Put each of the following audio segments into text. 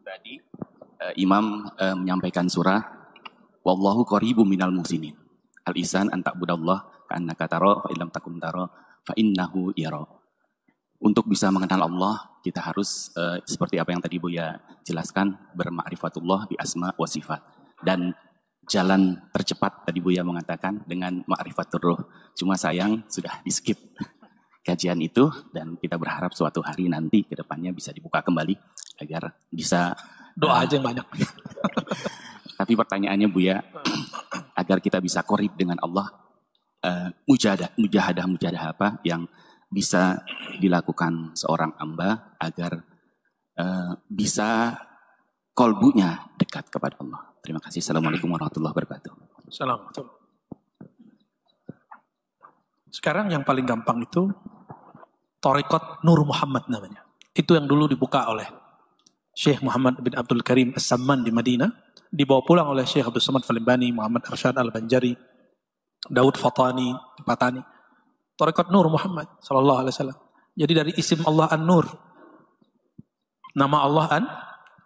Tadi Imam menyampaikan surah Wallahu qaribum minal muhsinin. Al-ihsan an ta'budallah ka'annaka tara fa illam takun tara fa innahu yara. Untuk bisa mengenal Allah, kita harus seperti apa yang tadi Buya jelaskan, berma'rifatullah bi asma wa sifat. Dan jalan tercepat tadi Buya mengatakan dengan ma'rifatur ruh. Cuma sayang sudah di-skip kajian itu, dan kita berharap suatu hari nanti ke depannya bisa dibuka kembali agar bisa doa aja yang banyak. Tapi pertanyaannya Buya, agar kita bisa korib dengan Allah, mujahadah apa yang bisa dilakukan seorang hamba agar bisa kolbunya dekat kepada Allah. Terima kasih. Assalamualaikum warahmatullahi wabarakatuh. Assalamualaikum. Sekarang yang paling gampang itu Thariqat Nur Muhammad namanya. Itu yang dulu dibuka oleh Syekh Muhammad bin Abdul Karim As-Samman di Madinah. Dibawa pulang oleh Syekh Abdul Samad Falimbani, Muhammad Arsyad Al-Banjari, Daud Patani. Thariqat Nur Muhammad sallallahu alaihi wasallam. Jadi dari isim Allah An-Nur. Nama Allah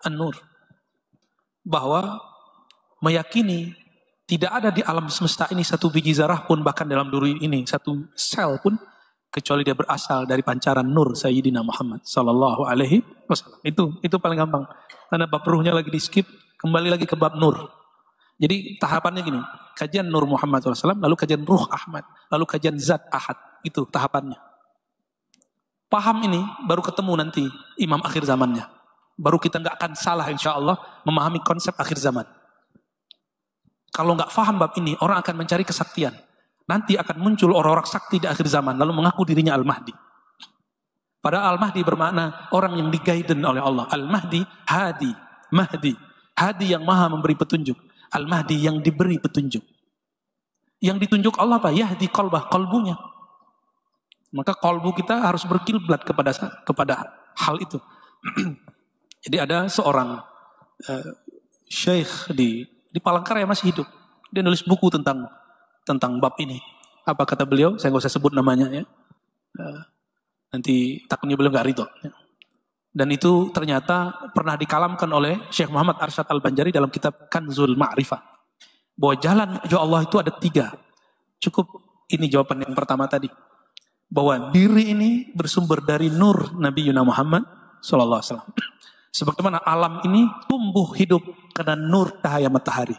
An-Nur. Bahwa meyakini tidak ada di alam semesta ini satu biji zarah pun, bahkan dalam diri ini satu sel pun, kecuali dia berasal dari pancaran nur Sayyidina Muhammad sallallahu alaihi wasallam. Itu paling gampang. Karena bab ruhnya lagi di skip, kembali lagi ke bab nur. Jadi tahapannya gini, kajian Nur Muhammad SAW, lalu kajian Ruh Ahmad, lalu kajian Zat Ahad. Itu tahapannya. Paham ini, baru ketemu nanti imam akhir zamannya. Baru kita nggak akan salah insya Allah memahami konsep akhir zaman. Kalau nggak paham bab ini, orang akan mencari kesaktian. Nanti akan muncul orang-orang sakti di akhir zaman, lalu mengaku dirinya Al-Mahdi. Padahal Al-Mahdi bermakna orang yang di-guidance oleh Allah. Al-Mahdi, Hadi, Mahdi. Hadi yang maha memberi petunjuk. Al-Mahdi yang diberi petunjuk. Yang ditunjuk Allah apa? Yahdi qalbah, kalbunya. Maka kalbu kita harus berkiblat kepada hal itu. Jadi ada seorang syekh di Palangkaraya masih hidup. Dia nulis buku tentang bab ini. Apa kata beliau? Saya nggak usah sebut namanya ya. Nanti takutnya beliau nggak ridho. Ya. Dan itu ternyata pernah dikalamkan oleh Syekh Muhammad Arsyad Al-Banjari dalam kitab Kanzul Ma'rifah. Bahwa jalan menuju Allah itu ada 3. Cukup ini jawaban yang pertama tadi. Bahwa diri ini bersumber dari nur Nabi Yuna Muhammad SAW. Sebagaimana alam ini tumbuh hidup karena nur cahaya matahari.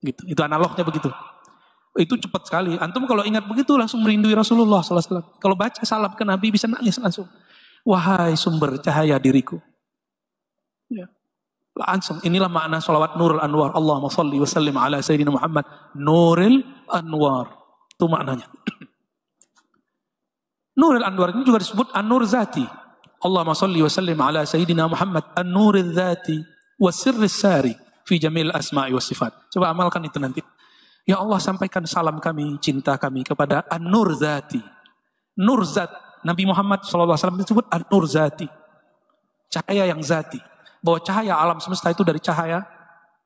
Gitu. Itu analognya begitu. Itu cepat sekali. Antum kalau ingat begitu langsung merindui Rasulullah SAW. Kalau baca salam ke Nabi bisa nangis langsung. Wahai sumber cahaya diriku. Ya. Langsung. Inilah makna salawat Nurul Anwar. Allahumma salli wa sallim ala Sayyidina Muhammad. Nurul Anwar. Itu maknanya. Nurul Anwar ini juga disebut An-Nur Zati. Allahumma salli wa sallim ala Sayyidina Muhammad. An-Nuril Zati. Wa sirris sari. Fi jamil asma'i wa sifat. Coba amalkan itu nanti. Ya Allah, sampaikan salam kami, cinta kami kepada An-Nur Zati. Nur Zat. Nabi Muhammad SAW disebut An-Nur Zati. Cahaya yang zati. Bahwa cahaya alam semesta itu dari cahaya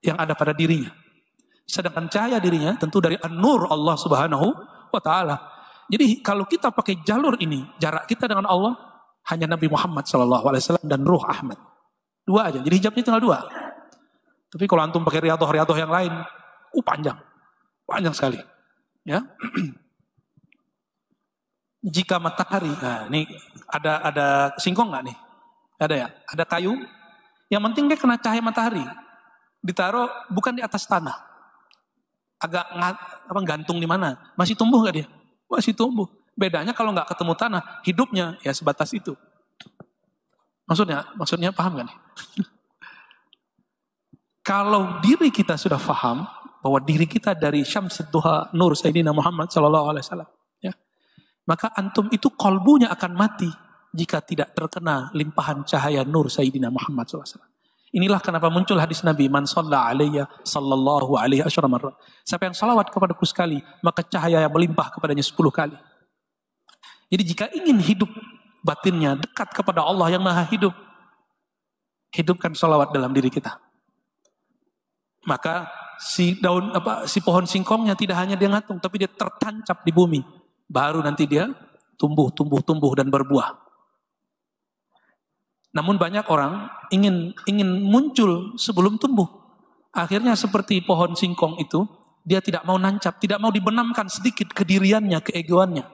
yang ada pada dirinya. Sedangkan cahaya dirinya tentu dari An-Nur Allah Subhanahu wa ta'ala. Jadi kalau kita pakai jalur ini, jarak kita dengan Allah hanya Nabi Muhammad SAW dan Ruh Ahmad. 2 aja. Jadi hijabnya tinggal 2. Tapi kalau antum pakai riadoh yang lain, panjang. Panjang sekali. Ya. Jika matahari, nah ini ada singkong nggak nih? Ada ya? Ada kayu. Yang penting dia kena cahaya matahari. Ditaruh bukan di atas tanah. Agak gantung di mana? Masih tumbuh nggak dia? Masih tumbuh. Bedanya kalau nggak ketemu tanah, hidupnya ya sebatas itu. Maksudnya paham nggak nih? Kalau diri kita sudah paham bahwa diri kita dari Syamsid Duha Nur Sayyidina Muhammad SAW. Maka antum itu kolbunya akan mati jika tidak terkena limpahan cahaya nur Sayyidina Muhammad SAW. Inilah kenapa muncul hadis Nabi, man shalla alayya sallallahu alaihi asyara marrah. Siapa yang salawat kepadaku sekali, maka cahaya yang melimpah kepadanya 10 kali. Jadi jika ingin hidup batinnya dekat kepada Allah yang maha hidup, hidupkan salawat dalam diri kita. Maka si pohon singkongnya tidak hanya dia ngatung, tapi dia tertancap di bumi. Baru nanti dia tumbuh dan berbuah. Namun banyak orang ingin muncul sebelum tumbuh. Akhirnya seperti pohon singkong itu, dia tidak mau nancap, tidak mau dibenamkan sedikit kediriannya, keegoannya.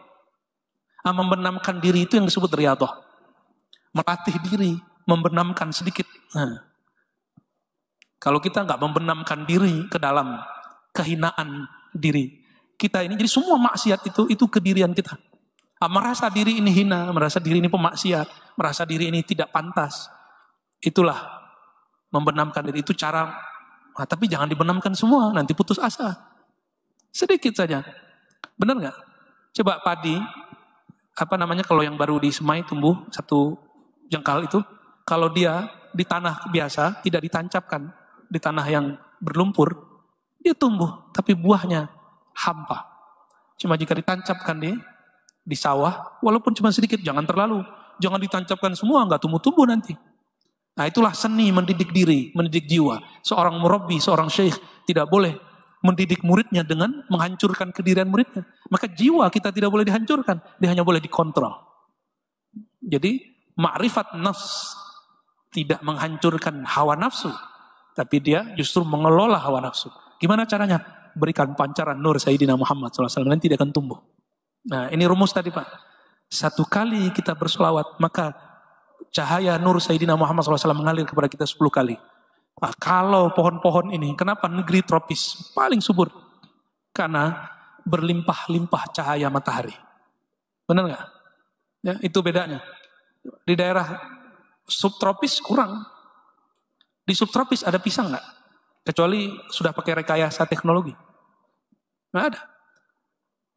Membenamkan diri itu yang disebut riyadhah. Melatih diri, membenamkan sedikit. Kalau kita nggak membenamkan diri ke dalam kehinaan diri, kita ini jadi semua maksiat itu kedirian kita. Merasa diri ini hina, merasa diri ini pemaksiat, merasa diri ini tidak pantas. Itulah membenamkan diri, itu cara. Tapi jangan dibenamkan semua, nanti putus asa. Sedikit saja. Benar nggak? Coba padi, kalau yang baru disemai tumbuh satu jengkal itu, kalau dia di tanah biasa, tidak ditancapkan, di tanah yang berlumpur, dia tumbuh, tapi buahnya hampa. Cuma jika ditancapkan di sawah, walaupun cuma sedikit, jangan terlalu. Jangan ditancapkan semua, nggak tumbuh-tumbuh nanti. Nah itulah seni mendidik diri, mendidik jiwa. Seorang murabbi, seorang syekh tidak boleh mendidik muridnya dengan menghancurkan kedirian muridnya. Maka jiwa kita tidak boleh dihancurkan, dia hanya boleh dikontrol. Jadi ma'rifat nafs tidak menghancurkan hawa nafsu, tapi dia justru mengelola hawa nafsu. Gimana caranya? Berikan pancaran nur Sayyidina Muhammad SAW, nanti dia akan tumbuh. Nah ini rumus tadi Pak. Satu kali kita bersolawat, maka cahaya nur Sayyidina Muhammad SAW mengalir kepada kita 10 kali. Nah, kalau pohon-pohon ini, kenapa negeri tropis paling subur? Karena berlimpah-limpah cahaya matahari. Benar nggak? Ya, itu bedanya. Di daerah subtropis kurang. Di subtropis ada pisang nggak? Kecuali sudah pakai rekayasa teknologi. Nggak ada.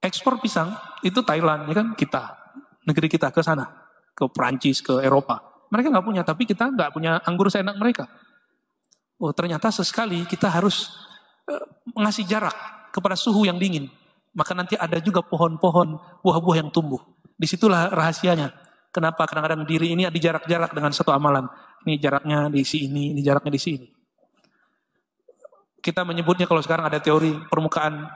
Ekspor pisang itu Thailand, ya kan kita, negeri kita ke sana, ke Perancis, ke Eropa. Mereka nggak punya, tapi kita nggak punya anggur seenak mereka. Oh ternyata sesekali kita harus mengasih jarak kepada suhu yang dingin. Maka nanti ada juga pohon-pohon, buah-buah yang tumbuh. Disitulah rahasianya. Kenapa kadang-kadang diri ini ada jarak-jarak dengan satu amalan. Ini jaraknya di sini, ini jaraknya di sini. Kita menyebutnya kalau sekarang ada teori permukaan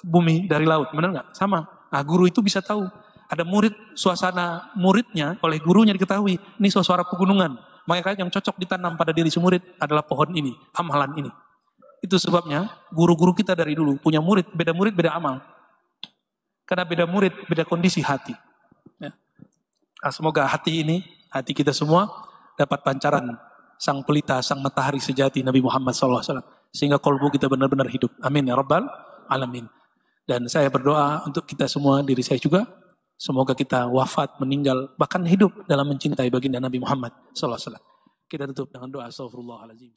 bumi dari laut, benar nggak? Sama. Nah, guru itu bisa tahu. Ada murid, suasana muridnya oleh gurunya diketahui. Ini suasana pegunungan. Maka yang cocok ditanam pada diri si murid adalah pohon ini, amalan ini. Itu sebabnya guru-guru kita dari dulu punya murid, beda amal. Karena beda murid, beda kondisi hati. Ya. Nah, semoga hati kita semua dapat pancaran sang pelita, sang matahari sejati Nabi Muhammad SAW. Sehingga kolbu kita benar-benar hidup. Amin ya Rabbal Alamin. Dan saya berdoa untuk kita semua, diri saya juga, semoga kita wafat, meninggal, bahkan hidup dalam mencintai baginda Nabi Muhammad SAW. Kita tutup dengan doa astagfirullahaladzim.